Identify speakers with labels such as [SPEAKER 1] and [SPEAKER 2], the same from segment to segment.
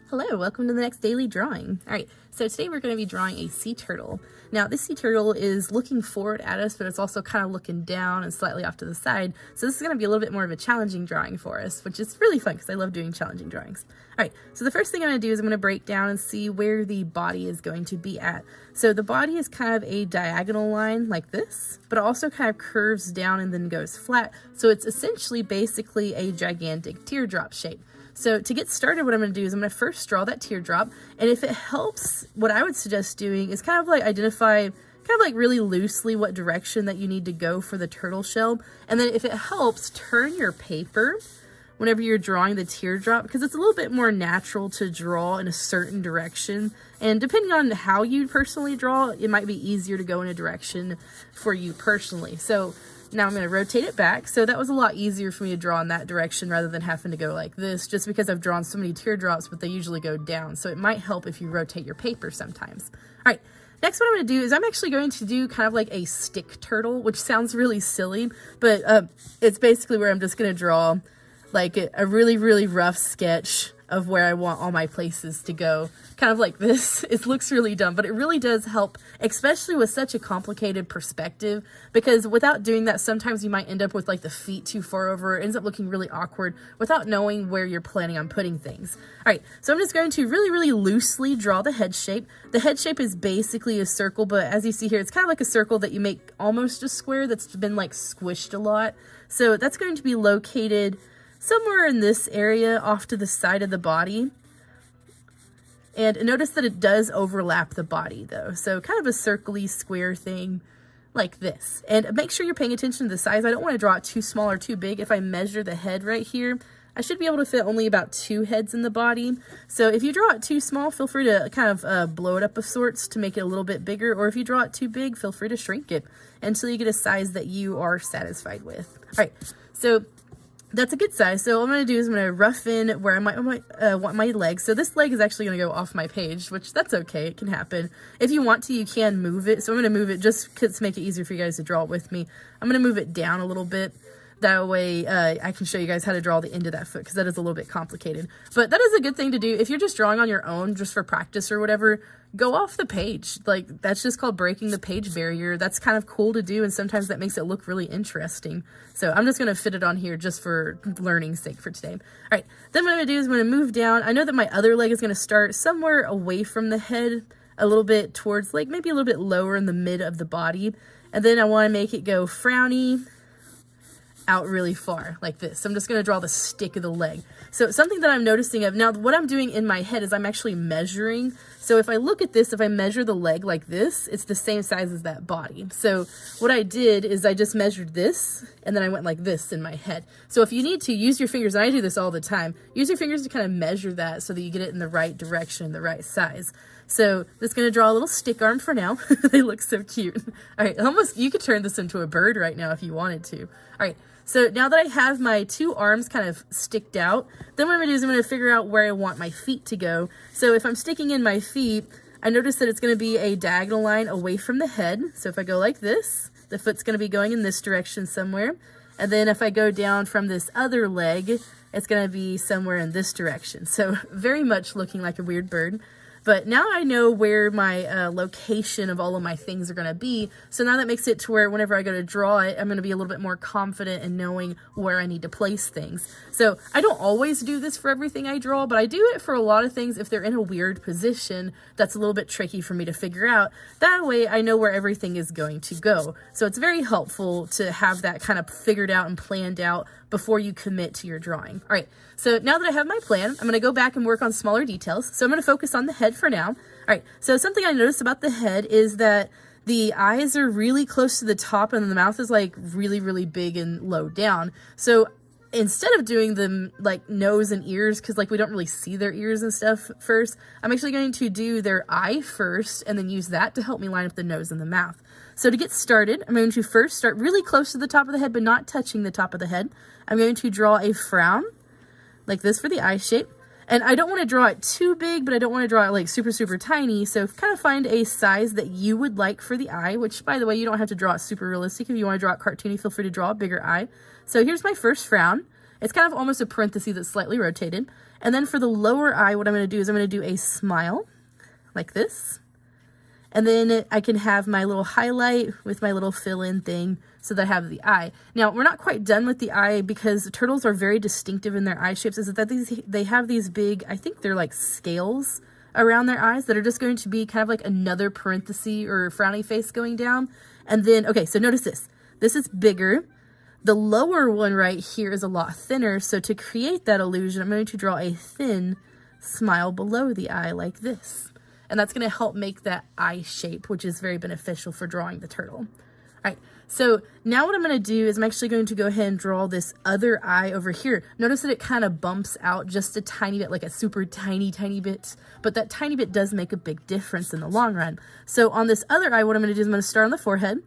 [SPEAKER 1] Hello, welcome to the next daily drawing. All right, so today we're going to be drawing a sea turtle. Now this sea turtle is looking forward at us, but it's also kind of looking down and slightly off to the side. So this is going to be a little bit more of a challenging drawing for us, which is really fun because I love doing challenging drawings. All right, so the first thing I'm going to do is I'm going to break down and see where the body is going to be at. So the body is kind of a diagonal line like this, but it also kind of curves down and then goes flat. So it's essentially basically a gigantic teardrop shape. So to get started, what I'm going to do is I'm going to first draw that teardrop, and if it helps, what I would suggest doing is kind of like identify really loosely what direction that you need to go for the turtle shell, and then if it helps, turn your paper whenever you're drawing the teardrop, because it's a little bit more natural to draw in a certain direction, and depending on how you personally draw, it might be easier to go in a direction for you personally. So now I'm going to rotate it back. So that was a lot easier for me to draw in that direction rather than having to go like this, just because I've drawn so many teardrops, but they usually go down. So it might help if you rotate your paper sometimes. All right, next what I'm going to do is I'm actually going to do kind of like a stick turtle, which sounds really silly, but it's basically where I'm just going to draw like a really, really rough sketch of where I want all my places to go. Kind of like this. It looks really dumb, but it really does help, especially with such a complicated perspective, because without doing that, sometimes you might end up with like the feet too far over. It ends up looking really awkward without knowing where you're planning on putting things. All right, so I'm just going to really, really loosely draw the head shape. The head shape is basically a circle, but as you see here, it's kind of like a circle that you make almost a square that's been like squished a lot. So that's going to be located somewhere in this area off to the side of the body. And notice that it does overlap the body though. So kind of a circly square thing like this. And make sure you're paying attention to the size. I don't want to draw it too small or too big. If I measure the head right here, I should be able to fit only about 2 heads in the body. So if you draw it too small, feel free to kind of blow it up of sorts to make it a little bit bigger. Or if you draw it too big, feel free to shrink it until you get a size that you are satisfied with. All right, so that's a good size. So what I'm going to do is I'm going to rough in where I might want my leg. So this leg is actually going to go off my page, which that's okay. It can happen. If you want to, you can move it. So I'm going to move it just to make it easier for you guys to draw it with me. I'm going to move it down a little bit. That way I can show you guys how to draw the end of that foot, because that is a little bit complicated. But that is a good thing to do. If you're just drawing on your own, just for practice or whatever, go off the page. Like, that's just called breaking the page barrier. That's kind of cool to do, and sometimes that makes it look really interesting. So I'm just going to fit it on here just for learning's sake for today. All right, then what I'm going to do is I'm going to move down. I know that my other leg is going to start somewhere away from the head, a little bit towards, like, maybe a little bit lower in the mid of the body. And then I want to make it go frowny out really far like this. So I'm just going to draw the stick of the leg. So something that I'm noticing of now, what I'm doing in my head is I'm actually measuring. So if I look at this, if I measure the leg like this, it's the same size as that body. So what I did is I just measured this, and then I went like this in my head. So if you need to, use your fingers, and I do this all the time, use your fingers to kind of measure that so that you get it in the right direction, the right size. So just going to draw a little stick arm for now. They look so cute. All right, almost, you could turn this into a bird right now if you wanted to. All right, so now that I have my 2 arms kind of sticked out, then what I'm going to do is I'm going to figure out where I want my feet to go. So if I'm sticking in my feet, I notice that it's going to be a diagonal line away from the head. So if I go like this, the foot's going to be going in this direction somewhere. And then if I go down from this other leg, it's going to be somewhere in this direction. So very much looking like a weird bird. But now I know where my location of all of my things are going to be. So now that makes it to where whenever I go to draw it, I'm going to be a little bit more confident in knowing where I need to place things. So I don't always do this for everything I draw, but I do it for a lot of things if they're in a weird position that's a little bit tricky for me to figure out. That way I know where everything is going to go. So it's very helpful to have that kind of figured out and planned out before you commit to your drawing. All right, so now that I have my plan, I'm going to go back and work on smaller details. So I'm going to focus on the head for now. All right, so something I noticed about the head is that the eyes are really close to the top and the mouth is like really, really big and low down. So instead of doing them like nose and ears, because like we don't really see their ears and stuff first, I'm actually going to do their eye first and then use that to help me line up the nose and the mouth. So to get started, I'm going to first start really close to the top of the head, but not touching the top of the head. I'm going to draw a frown like this for the eye shape. And I don't want to draw it too big, but I don't want to draw it like super, super tiny. So kind of find a size that you would like for the eye, which by the way, you don't have to draw it super realistic. If you want to draw it cartoony, feel free to draw a bigger eye. So here's my first frown. It's kind of almost a parenthesis that's slightly rotated. And then for the lower eye, what I'm going to do is I'm going to do a smile like this. And then I can have my little highlight with my little fill-in thing so that I have the eye. Now, we're not quite done with the eye because turtles are very distinctive in their eye shapes. Is that they have these big, I think they're like scales around their eyes that are just going to be kind of like another parenthesis or frowny face going down. And then, okay, so notice this. This is bigger. The lower one right here is a lot thinner. So to create that illusion, I'm going to draw a thin smile below the eye like this. And that's going to help make that eye shape, which is very beneficial for drawing the turtle. All right, so now what I'm going to do is I'm actually going to go ahead and draw this other eye over here. Notice that it kind of bumps out just a tiny bit, like a super tiny bit, but that tiny bit does make a big difference in the long run. So on this other eye, what I'm going to do is I'm going to start on the forehead.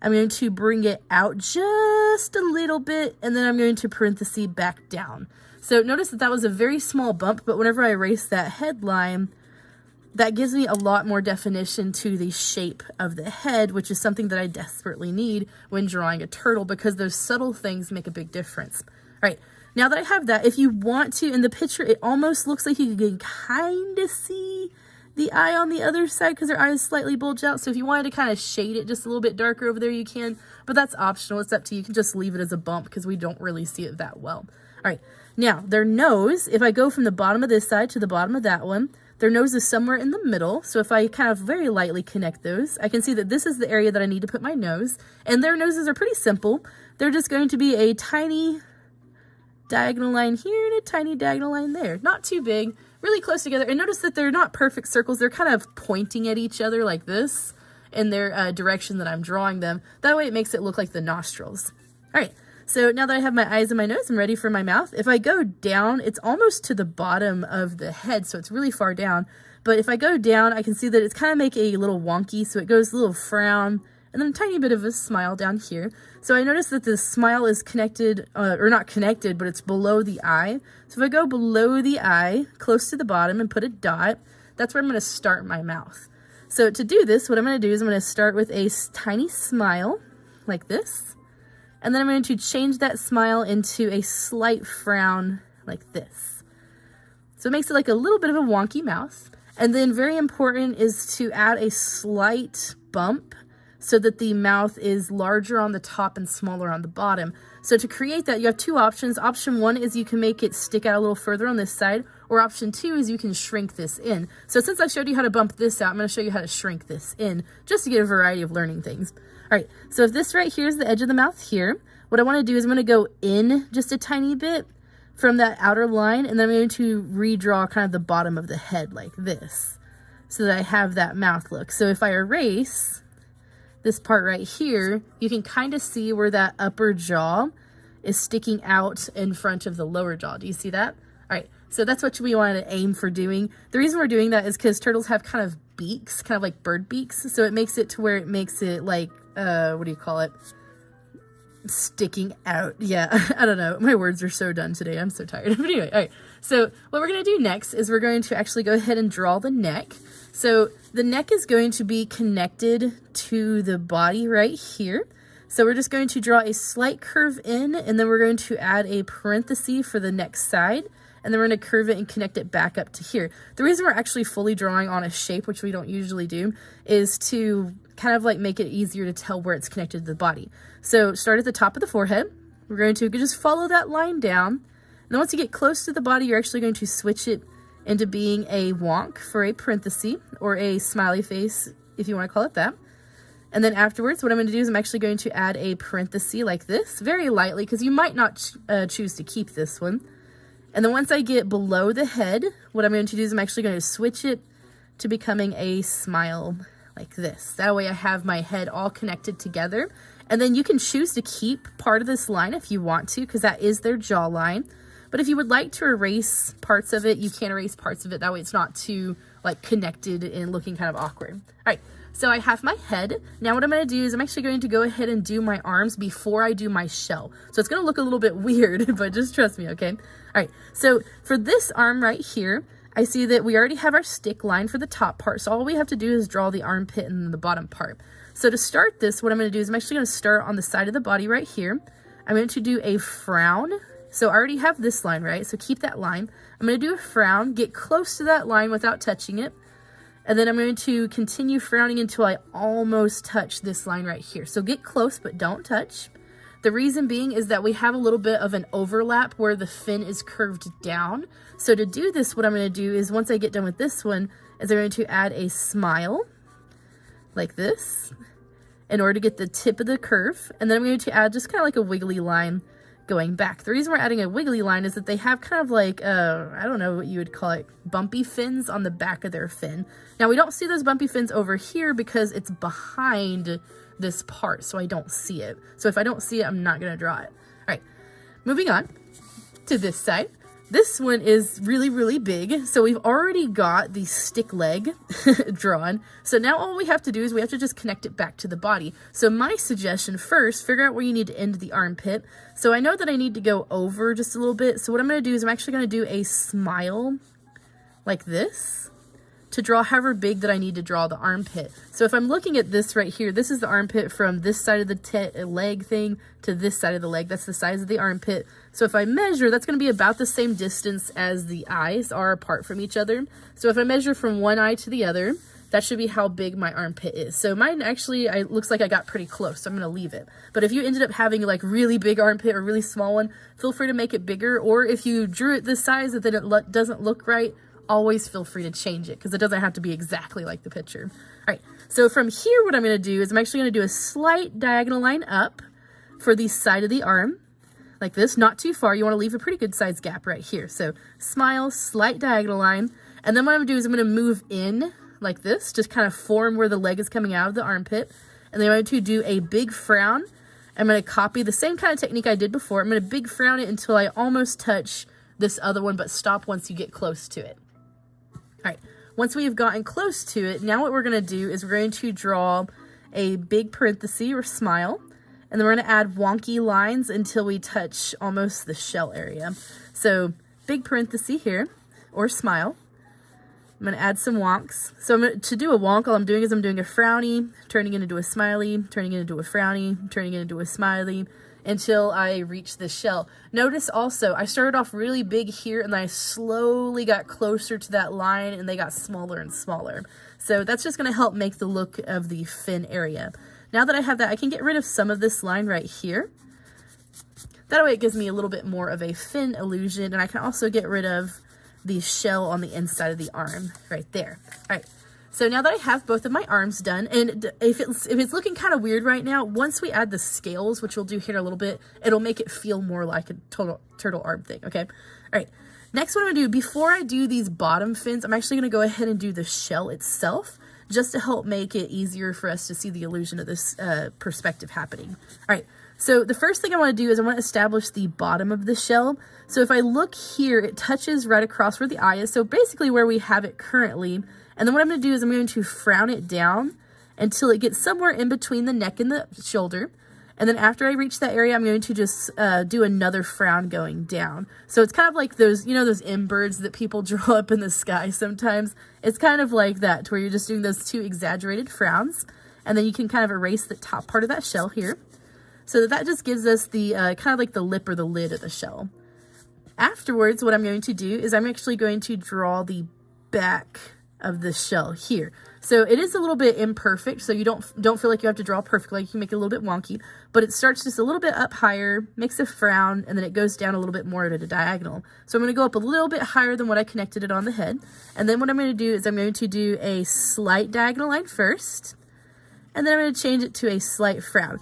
[SPEAKER 1] I'm going to bring it out just a little bit, and then I'm going to parenthesis back down. So notice that that was a very small bump, but whenever I erase that headline, that gives me a lot more definition to the shape of the head, which is something that I desperately need when drawing a turtle because those subtle things make a big difference. All right, now that I have that, if you want to, in the picture, it almost looks like you can kind of see the eye on the other side because their eyes slightly bulge out. So if you wanted to kind of shade it just a little bit darker over there, you can, but that's optional. It's up to you. You can just leave it as a bump because we don't really see it that well. All right, now their nose, if I go from the bottom of this side to the bottom of that one, their nose is somewhere in the middle, so if I kind of very lightly connect those, I can see that this is the area that I need to put my nose, and their noses are pretty simple. They're just going to be a tiny diagonal line here and a tiny diagonal line there. Not too big, really close together, and notice that they're not perfect circles. They're kind of pointing at each other like this in their direction that I'm drawing them. That way it makes it look like the nostrils. All right. So now that I have my eyes and my nose, I'm ready for my mouth. If I go down, it's almost to the bottom of the head, so it's really far down. But if I go down, I can see that it's kind of make a little wonky, so it goes a little frown, and then a tiny bit of a smile down here. So I notice that the smile is connected, or not connected, but it's below the eye. So if I go below the eye, close to the bottom, and put a dot, that's where I'm going to start my mouth. So to do this, what I'm going to do is I'm going to start with a tiny smile, like this. And then I'm going to change that smile into a slight frown like this. So it makes it like a little bit of a wonky mouth. And then very important is to add a slight bump so that the mouth is larger on the top and smaller on the bottom. So to create that, you have two options. Option one is you can make it stick out a little further on this side, or option two is you can shrink this in. So since I showed you how to bump this out, I'm going to show you how to shrink this in just to get a variety of learning things. All right, so if this right here is the edge of the mouth here, what I want to do is I'm going to go in just a tiny bit from that outer line, and then I'm going to redraw kind of the bottom of the head like this so that I have that mouth look. So if I erase this part right here, you can kind of see where that upper jaw is sticking out in front of the lower jaw. Do you see that? All right, so that's what we wanted to aim for doing. The reason we're doing that is because turtles have kind of beaks, kind of like bird beaks, so it makes it to where it makes it like, what do you call it? Sticking out. Yeah, I don't know. My words are so done today. I'm so tired. But anyway, all right. So what we're going to do next is we're going to actually go ahead and draw the neck. So the neck is going to be connected to the body right here. So we're just going to draw a slight curve in, and then we're going to add a parenthesis for the next side. And then we're going to curve it and connect it back up to here. The reason we're actually fully drawing on a shape, which we don't usually do, is to kind of like make it easier to tell where it's connected to the body. So start at the top of the forehead. We're going to just follow that line down. And then once you get close to the body, you're actually going to switch it into being a wonk for a parenthesis, or a smiley face, if you want to call it that. And then afterwards, what I'm going to do is I'm actually going to add a parenthesis like this, very lightly, because you might not choose to keep this one. And then once I get below the head, what I'm going to do is I'm actually going to switch it to becoming a smile like this. That way I have my head all connected together. And then you can choose to keep part of this line if you want to, because that is their jawline. But if you would like to erase parts of it, you can erase parts of it. That way it's not too like connected and looking kind of awkward. All right, so I have my head. Now what I'm going to do is I'm actually going to go ahead and do my arms before I do my shell. So it's going to look a little bit weird, but just trust me, okay? All right, so for this arm right here, I see that we already have our stick line for the top part. So all we have to do is draw the armpit and the bottom part. So to start this, what I'm going to do is I'm actually going to start on the side of the body right here. I'm going to do a frown So I already have this line, right? So keep that line. I'm going to do a frown, get close to that line without touching it. And then I'm going to continue frowning until I almost touch this line right here. So get close, but don't touch. The reason being is that we have a little bit of an overlap where the fin is curved down. So to do this, what I'm going to do is once I get done with this one, is I'm going to add a smile like this in order to get the tip of the curve. And then I'm going to add just kind of like a wiggly line going back. The reason we're adding a wiggly line is that they have kind of like, I don't know what you would call it, bumpy fins on the back of their fin. Now we don't see those bumpy fins over here because it's behind this part, so I don't see it. So if I don't see it, I'm not going to draw it. All right, moving on to this side. This one is really, really big. So we've already got the stick leg drawn. So now all we have to do is we have to just connect it back to the body. So my suggestion first, figure out where you need to end the armpit. So I know that I need to go over just a little bit. So what I'm going to do is I'm actually going to do a smile like this to draw however big that I need to draw the armpit. So if I'm looking at this right here, this is the armpit from this side of the leg thing to this side of the leg. That's the size of the armpit. So if I measure, that's going to be about the same distance as the eyes are apart from each other. So if I measure from one eye to the other, that should be how big my armpit is. So mine actually, it looks like I got pretty close, so I'm going to leave it. But if you ended up having like really big armpit or really small one, feel free to make it bigger. Or if you drew it this size and then it doesn't look right, always feel free to change it because it doesn't have to be exactly like the picture. All right, so from here, what I'm going to do is I'm actually going to do a slight diagonal line up for the side of the arm, like this, not too far. You want to leave a pretty good size gap right here. So smile, slight diagonal line. And then what I'm going to do is I'm going to move in like this, just kind of form where the leg is coming out of the armpit. And then I'm going to do a big frown. I'm going to copy the same kind of technique I did before. I'm going to big frown it until I almost touch this other one, but stop once you get close to it. All right, once we have gotten close to it, now what we're going to do is we're going to draw a big parenthesis or smile, and then we're going to add wonky lines until we touch almost the shell area. So big parenthesis here, or smile. I'm going to add some wonks. So to do a wonk, all I'm doing is I'm doing a frowny, turning it into a smiley, turning it into a frowny, turning it into a smiley, until I reach the shell. Notice also, I started off really big here and then I slowly got closer to that line and they got smaller and smaller. So that's just gonna help make the look of the fin area. Now that I have that, I can get rid of some of this line right here. That way it gives me a little bit more of a fin illusion, and I can also get rid of the shell on the inside of the arm right there. All right. So now that I have both of my arms done, and if it's looking kind of weird right now, once we add the scales, which we'll do here in a little bit, it'll make it feel more like a turtle arm thing, okay? All right, next what I'm gonna do, before I do these bottom fins, I'm actually gonna go ahead and do the shell itself, just to help make it easier for us to see the illusion of this perspective happening. All right, so the first thing I wanna do is I wanna establish the bottom of the shell. So if I look here, it touches right across where the eye is, so basically where we have it currently. And then what I'm going to do is I'm going to frown it down until it gets somewhere in between the neck and the shoulder. And then after I reach that area, I'm going to just do another frown going down. So it's kind of like those, you know, those M birds that people draw up in the sky sometimes. It's kind of like that, to where you're just doing those two exaggerated frowns. And then you can kind of erase the top part of that shell here. So that just gives us the kind of like the lip or the lid of the shell. Afterwards, what I'm going to do is I'm actually going to draw the back of the shell here. So it is a little bit imperfect, so you don't feel like you have to draw perfectly. You can make it a little bit wonky, but it starts just a little bit up higher, makes a frown, and then it goes down a little bit more at a diagonal. So I'm going to go up a little bit higher than what I connected it on the head. And then what I'm going to do is I'm going to do a slight diagonal line first, and then I'm going to change it to a slight frown.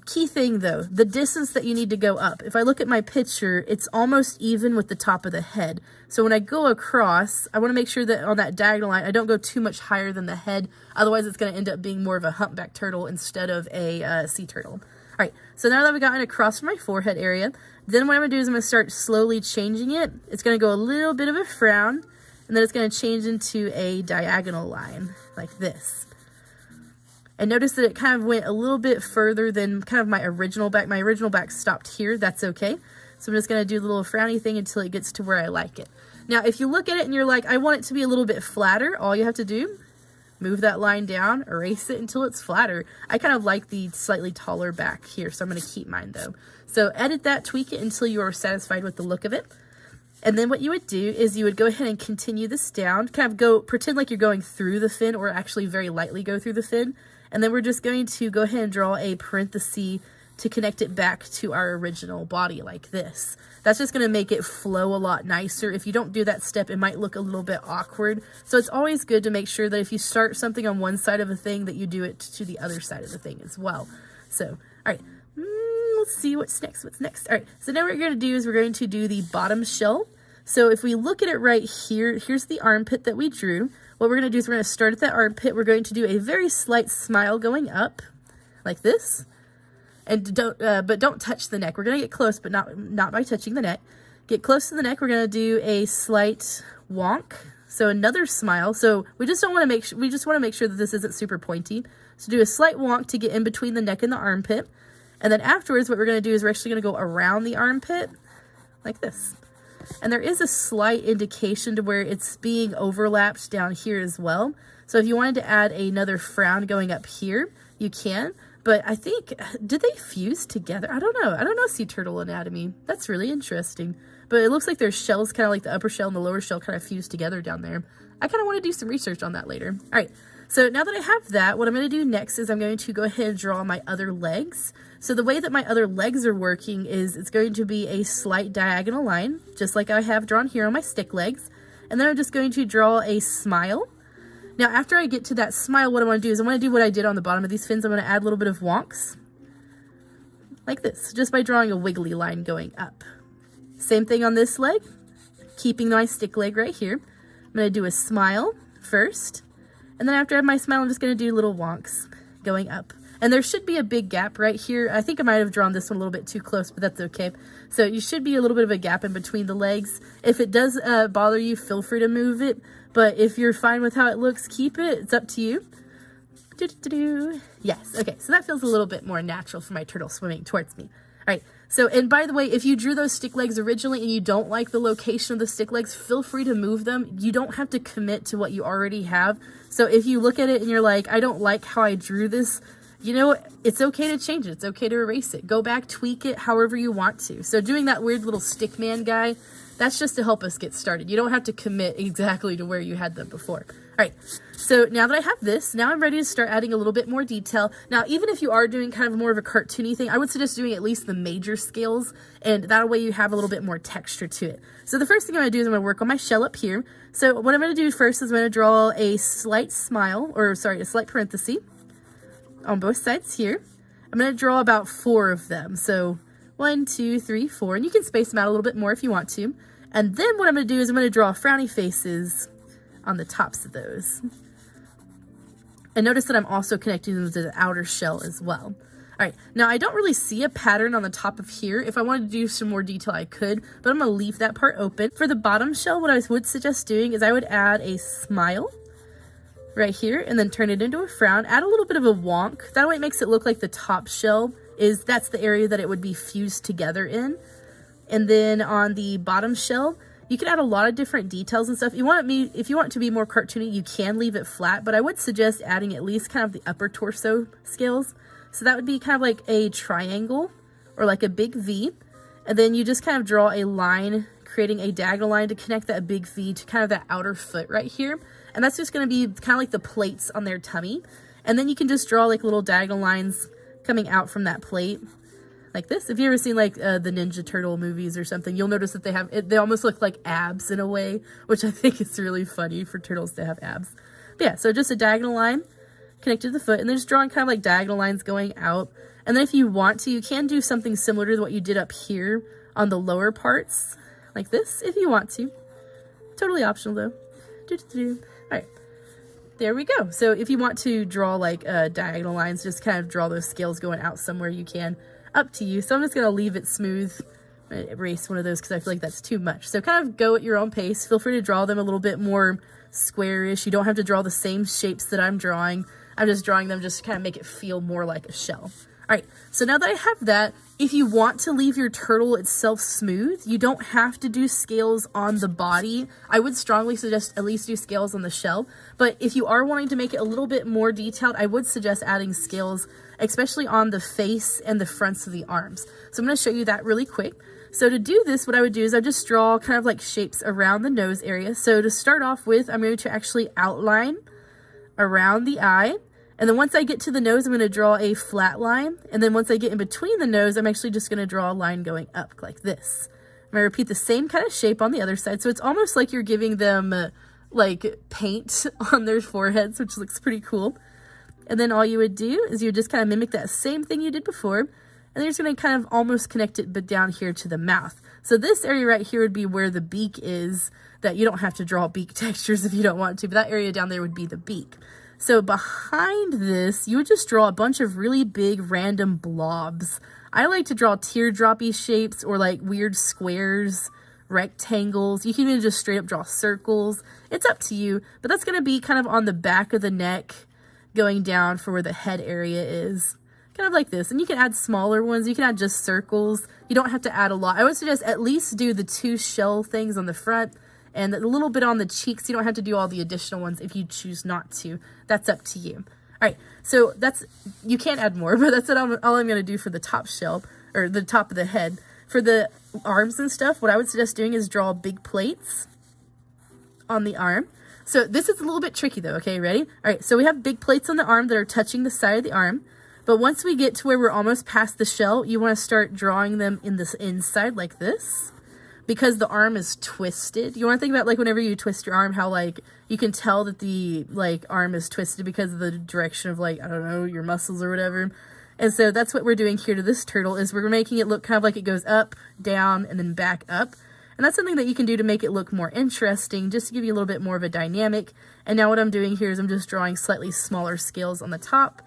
[SPEAKER 1] Key thing though, the distance that you need to go up. If I look at my picture, it's almost even with the top of the head. So when I go across, I want to make sure that on that diagonal line, I don't go too much higher than the head. Otherwise, it's going to end up being more of a humpback turtle instead of a sea turtle. All right, so now that we've gotten across my forehead area, then what I'm going to do is I'm going to start slowly changing it. It's going to go a little bit of a frown, and then it's going to change into a diagonal line like this. And notice that it kind of went a little bit further than kind of my original back. My original back stopped here. That's okay. So I'm just going to do the little frowny thing until it gets to where I like it. Now, if you look at it and you're like, I want it to be a little bit flatter, all you have to do, move that line down, erase it until it's flatter. I kind of like the slightly taller back here, so I'm going to keep mine though. So edit that, tweak it until you are satisfied with the look of it. And then what you would do is you would go ahead and continue this down, kind of pretend like you're going through the fin, or actually very lightly go through the fin. And then we're just going to go ahead and draw a parenthesis to connect it back to our original body like this. That's just going to make it flow a lot nicer. If you don't do that step, it might look a little bit awkward. So it's always good to make sure that if you start something on one side of a thing, that you do it to the other side of the thing as well. So, all right, let's see what's next. All right, so now what we're going to do is we're going to do the bottom shell. So if we look at it right here, here's the armpit that we drew. What we're going to do is we're going to start at that armpit. We're going to do a very slight smile going up like this. And don't touch the neck. We're going to get close, but not by touching the neck. Get close to the neck. We're going to do a slight wonk. So another smile. So we just want to make sure that this isn't super pointy. So do a slight wonk to get in between the neck and the armpit. And then afterwards, what we're going to do is we're actually going to go around the armpit like this. And there is a slight indication to where it's being overlapped down here as well. So if you wanted to add another frown going up here, you can. But I think, did they fuse together? I don't know sea turtle anatomy. That's really interesting. But it looks like their shells, kind of like the upper shell and the lower shell, kind of fused together down there. I kind of want to do some research on that later. All right, so now that I have that, what I'm going to do next is I'm going to go ahead and draw my other legs. So the way that my other legs are working is it's going to be a slight diagonal line, just like I have drawn here on my stick legs. And then I'm just going to draw a smile. Now, after I get to that smile, what I want to do is I want to do what I did on the bottom of these fins. I'm going to add a little bit of wonks, like this, just by drawing a wiggly line going up. Same thing on this leg, keeping my stick leg right here. I'm going to do a smile first, and then after I have my smile, I'm just going to do little wonks going up. And there should be a big gap right here. I think I might have drawn this one a little bit too close, but that's okay. So you should be a little bit of a gap in between the legs. If it does bother you, feel free to move it. But if you're fine with how it looks, keep it. It's up to you. Yes, okay. So that feels a little bit more natural for my turtle swimming towards me. All right. So, and by the way, if you drew those stick legs originally and you don't like the location of the stick legs, feel free to move them. You don't have to commit to what you already have. So if you look at it and you're like, I don't like how I drew this, you know, it's okay to change it. It's okay to erase it. Go back, tweak it however you want to. So doing that weird little stick man guy, that's just to help us get started. You don't have to commit exactly to where you had them before. All right, so now that I have this, now I'm ready to start adding a little bit more detail. Now, even if you are doing kind of more of a cartoony thing, I would suggest doing at least the major scales, and that way you have a little bit more texture to it. So the first thing I'm going to do is I'm going to work on my shell up here. So what I'm going to do first is I'm going to draw a slight smile, or sorry, a slight parenthesis on both sides here. I'm going to draw about 4 of them. So 1, 2, 3, 4, and you can space them out a little bit more if you want to. And then what I'm going to do is I'm going to draw frowny faces on the tops of those. And notice that I'm also connecting them to the outer shell as well. All right, now I don't really see a pattern on the top of here. If I wanted to do some more detail, I could, but I'm going to leave that part open. For the bottom shell, what I would suggest doing is I would add a smile right here and then turn it into a frown. Add a little bit of a wonk. That way it makes it look like the top shell that's the area that it would be fused together in. And then on the bottom shell, you can add a lot of different details and stuff. If you want it to be more cartoony, you can leave it flat, but I would suggest adding at least kind of the upper torso scales. So that would be kind of like a triangle or like a big V. And then you just kind of draw a line, creating a diagonal line to connect that big V to kind of that outer foot right here. And that's just going to be kind of like the plates on their tummy. And then you can just draw like little diagonal lines coming out from that plate. Like this. If you've ever seen like the Ninja Turtle movies or something, you'll notice that they almost look like abs in a way, which I think is really funny for turtles to have abs. But yeah, so just a diagonal line connected to the foot, and then just drawing kind of like diagonal lines going out. And then if you want to, you can do something similar to what you did up here on the lower parts, like this, if you want to. Totally optional though. All right. There we go. So if you want to draw like diagonal lines, just kind of draw those scales going out somewhere, you can. Up to you. So I'm just going to leave it smooth. I'm going to erase one of those because I feel like that's too much. So kind of go at your own pace. Feel free to draw them a little bit more squarish. You don't have to draw the same shapes that I'm drawing. I'm just drawing them just to kind of make it feel more like a shell. All right, so now that I have that, if you want to leave your turtle itself smooth, you don't have to do scales on the body. I would strongly suggest at least do scales on the shell, but if you are wanting to make it a little bit more detailed, I would suggest adding scales, especially on the face and the fronts of the arms. So I'm going to show you that really quick. So to do this, what I would do is I just draw kind of like shapes around the nose area. So to start off with, I'm going to actually outline around the eye. And then once I get to the nose, I'm going to draw a flat line. And then once I get in between the nose, I'm actually just going to draw a line going up like this. I'm going to repeat the same kind of shape on the other side. So it's almost like you're giving them like paint on their foreheads, which looks pretty cool. And then all you would do is you would just kind of mimic that same thing you did before. And then you're just going to kind of almost connect it, but down here to the mouth. So this area right here would be where the beak is, that you don't have to draw beak textures if you don't want to, but that area down there would be the beak. So behind this, you would just draw a bunch of really big random blobs. I like to draw teardroppy shapes or like weird squares, rectangles. You can even just straight up draw circles. It's up to you, but that's going to be kind of on the back of the neck going down for where the head area is. Kind of like this. And you can add smaller ones. You can add just circles. You don't have to add a lot. I would suggest at least do the 2 shell things on the front and a little bit on the cheeks. You don't have to do all the additional ones if you choose not to. That's up to you. All right, so that's, you can't add more, but that's all I'm going to do for the top shell, or the top of the head. For the arms and stuff, what I would suggest doing is draw big plates on the arm. So this is a little bit tricky though, okay, ready? All right, so we have big plates on the arm that are touching the side of the arm. But once we get to where we're almost past the shell, you want to start drawing them in this inside like this, because the arm is twisted. You want to think about like whenever you twist your arm, how like you can tell that the like arm is twisted because of the direction of like, I don't know, your muscles or whatever. And so that's what we're doing here to this turtle, is we're making it look kind of like it goes up, down, and then back up. And that's something that you can do to make it look more interesting, just to give you a little bit more of a dynamic. And now what I'm doing here is I'm just drawing slightly smaller scales on the top,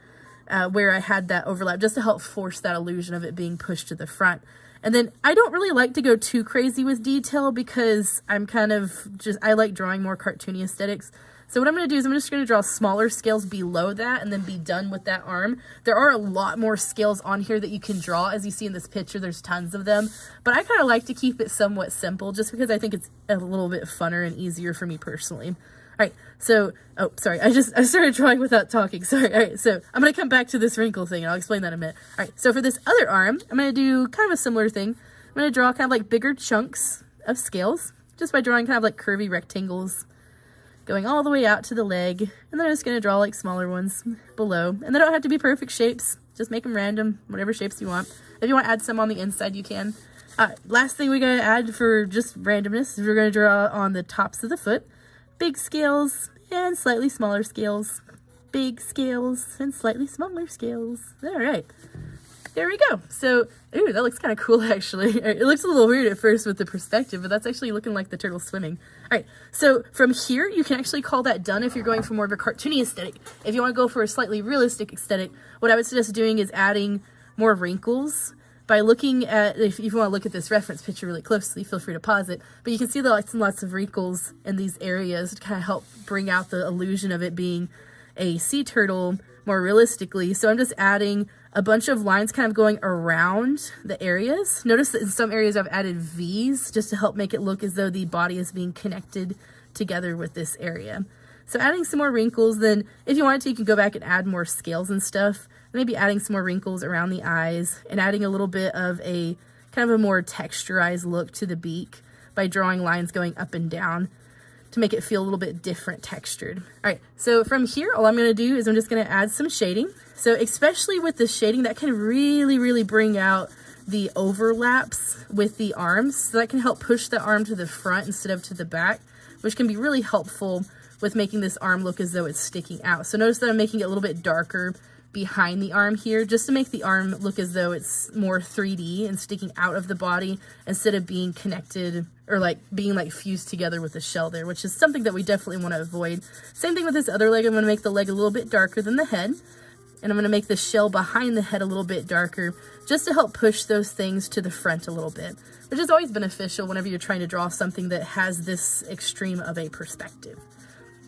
[SPEAKER 1] where I had that overlap, just to help force that illusion of it being pushed to the front. And then I don't really like to go too crazy with detail, because I'm kind of just, I like drawing more cartoony aesthetics. So what I'm going to do is I'm just going to draw smaller scales below that and then be done with that arm. There are a lot more scales on here that you can draw. As you see in this picture, there's tons of them. But I kind of like to keep it somewhat simple, just because I think it's a little bit funner and easier for me personally. All right, so, oh, sorry, I started drawing without talking, sorry. All right, so I'm going to come back to this wrinkle thing, and I'll explain that in a minute. All right, so for this other arm, I'm going to do kind of a similar thing. I'm going to draw kind of like bigger chunks of scales, just by drawing kind of like curvy rectangles, going all the way out to the leg, and then I'm just going to draw like smaller ones below. And they don't have to be perfect shapes, just make them random, whatever shapes you want. If you want to add some on the inside, you can. Last thing we're going to add for just randomness is we're going to draw on the tops of the foot. Big scales and slightly smaller scales. Big scales and slightly smaller scales. All right. There we go. So, ooh, that looks kind of cool, actually. It looks a little weird at first with the perspective, but that's actually looking like the turtle swimming. All right. So from here, you can actually call that done if you're going for more of a cartoony aesthetic. If you want to go for a slightly realistic aesthetic, what I would suggest doing is adding more wrinkles. By looking at, if you want to look at this reference picture really closely, feel free to pause it. But you can see lots and lots of wrinkles in these areas to kind of help bring out the illusion of it being a sea turtle more realistically. So I'm just adding a bunch of lines kind of going around the areas. Notice that in some areas I've added V's just to help make it look as though the body is being connected together with this area. So adding some more wrinkles, then if you wanted to, you can go back and add more scales and stuff. Maybe adding some more wrinkles around the eyes and adding a little bit of a kind of a more texturized look to the beak by drawing lines going up and down to make it feel a little bit different textured. All right, so from here, all I'm going to do is I'm just going to add some shading. So especially with the shading, that can really, really bring out the overlaps with the arms. So that can help push the arm to the front instead of to the back, which can be really helpful with making this arm look as though it's sticking out. So notice that I'm making it a little bit darker behind the arm here, just to make the arm look as though it's more 3D and sticking out of the body instead of being connected or like being like fused together with the shell there, which is something that we definitely want to avoid. Same thing with this other leg. I'm going to make the leg a little bit darker than the head, and I'm going to make the shell behind the head a little bit darker just to help push those things to the front a little bit, which is always beneficial whenever you're trying to draw something that has this extreme of a perspective.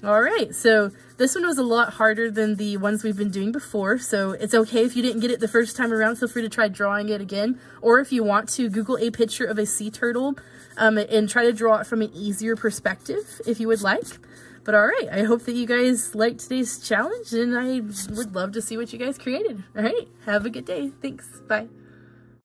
[SPEAKER 1] All right, so this one was a lot harder than the ones we've been doing before, so it's okay if you didn't get it the first time around. Feel free to try drawing it again, or if you want to, Google a picture of a sea turtle and try to draw it from an easier perspective if you would like. But all right, I hope that you guys liked today's challenge, and I would love to see what you guys created. All right, have a good day. Thanks. Bye.